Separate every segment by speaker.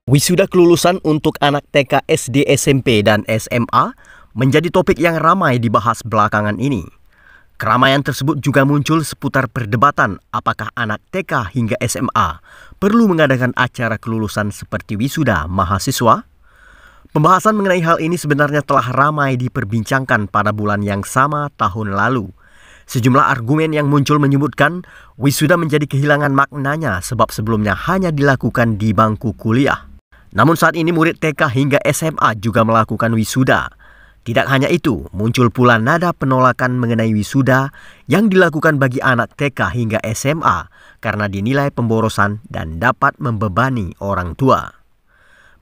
Speaker 1: Wisuda kelulusan untuk anak TK, SD, SMP, dan SMA menjadi topik yang ramai dibahas belakangan ini. Keramaian tersebut juga muncul seputar perdebatan apakah anak TK hingga SMA perlu mengadakan acara kelulusan seperti wisuda mahasiswa. Pembahasan mengenai hal ini sebenarnya telah ramai diperbincangkan pada bulan yang sama tahun lalu. Sejumlah argumen yang muncul menyebutkan wisuda menjadi kehilangan maknanya sebab sebelumnya hanya dilakukan di bangku kuliah. Namun saat ini murid TK hingga SMA juga melakukan wisuda. Tidak hanya itu, muncul pula nada penolakan mengenai wisuda yang dilakukan bagi anak TK hingga SMA karena dinilai pemborosan dan dapat membebani orang tua.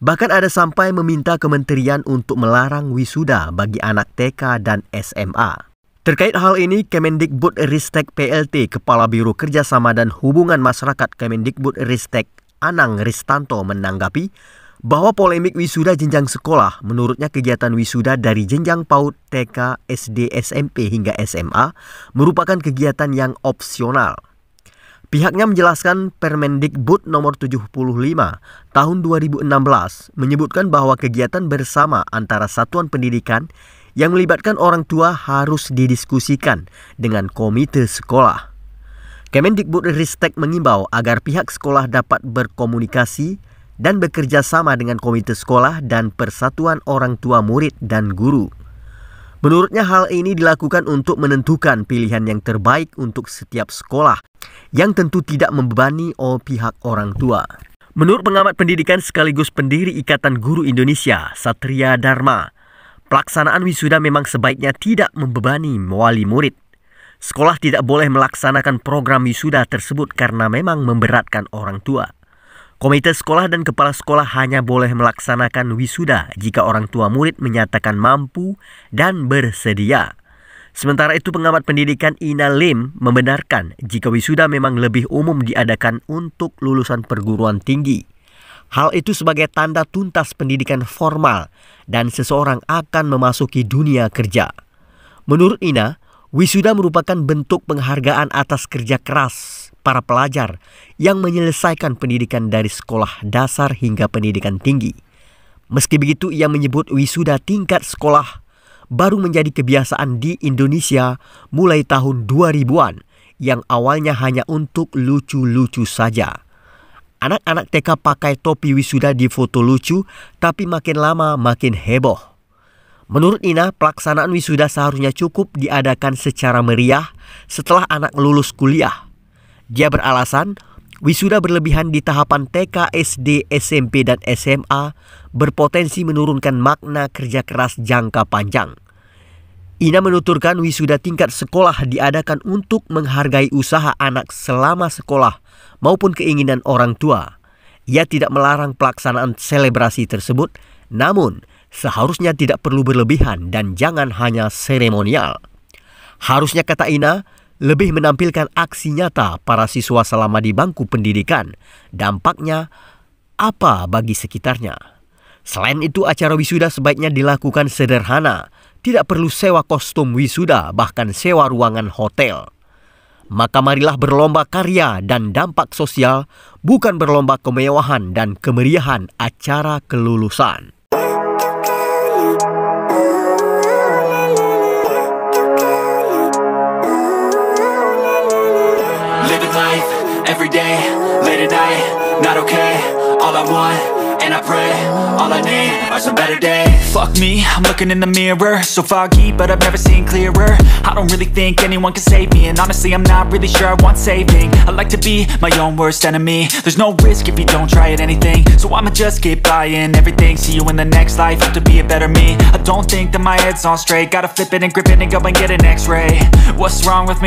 Speaker 1: Bahkan ada sampai meminta kementerian untuk melarang wisuda bagi anak TK dan SMA. Terkait hal ini, Kemendikbudristek PLT Kepala Biro Kerjasama dan Hubungan Masyarakat Kemendikbudristek Anang Ristanto menanggapi bahwa polemik wisuda jenjang sekolah menurutnya kegiatan wisuda dari jenjang PAUD, TK, SD, SMP hingga SMA merupakan kegiatan yang opsional. Pihaknya menjelaskan Permendikbud nomor 75 tahun 2016 menyebutkan bahwa kegiatan bersama antara satuan pendidikan yang melibatkan orang tua harus didiskusikan dengan komite sekolah. Kemendikbudristek mengimbau agar pihak sekolah dapat berkomunikasi dan bekerja sama dengan komite sekolah dan persatuan orang tua murid dan guru. Menurutnya hal ini dilakukan untuk menentukan pilihan yang terbaik untuk setiap sekolah yang tentu tidak membebani pihak orang tua. Menurut pengamat pendidikan sekaligus pendiri Ikatan Guru Indonesia, Satria Dharma, pelaksanaan wisuda memang sebaiknya tidak membebani wali murid. Sekolah tidak boleh melaksanakan program wisuda tersebut karena memang memberatkan orang tua. Komite sekolah dan kepala sekolah hanya boleh melaksanakan wisuda jika orang tua murid menyatakan mampu dan bersedia. Sementara itu pengamat pendidikan Ina Lim membenarkan jika wisuda memang lebih umum diadakan untuk lulusan perguruan tinggi. Hal itu sebagai tanda tuntas pendidikan formal dan seseorang akan memasuki dunia kerja. Menurut Ina, wisuda merupakan bentuk penghargaan atas kerja keras para pelajar yang menyelesaikan pendidikan dari sekolah dasar hingga pendidikan tinggi. Meski begitu, ia menyebut wisuda tingkat sekolah baru menjadi kebiasaan di Indonesia mulai tahun 2000-an yang awalnya hanya untuk lucu-lucu saja. Anak-anak TK pakai topi wisuda di foto lucu, tapi makin lama makin heboh. Menurut Ina, pelaksanaan wisuda seharusnya cukup diadakan secara meriah setelah anak lulus kuliah. Dia beralasan, wisuda berlebihan di tahapan TK, SD, SMP, dan SMA berpotensi menurunkan makna kerja keras jangka panjang. Ina menuturkan wisuda tingkat sekolah diadakan untuk menghargai usaha anak selama sekolah maupun keinginan orang tua. Ia tidak melarang pelaksanaan selebrasi tersebut, namun seharusnya tidak perlu berlebihan dan jangan hanya seremonial. Harusnya, kata Ina, lebih menampilkan aksi nyata para siswa selama di bangku pendidikan. Dampaknya apa bagi sekitarnya? Selain itu, acara wisuda sebaiknya dilakukan sederhana. Tidak perlu sewa kostum wisuda, bahkan sewa ruangan hotel. Maka marilah berlomba karya dan dampak sosial, bukan berlomba kemewahan dan kemeriahan acara kelulusan.
Speaker 2: Every day, late at night, not okay. All I want, and I pray, all I need are some better days. Fuck me, I'm looking in the mirror, so foggy, but I've never seen clearer. I don't really think anyone can save me, and honestly I'm not really sure I want saving. I like to be my own worst enemy. There's no risk if you don't try at anything, so I'ma just keep buying everything. See you in the next life, have to be a better me. I don't think that my head's on straight, gotta flip it and grip it and go and get an x-ray. What's wrong with me?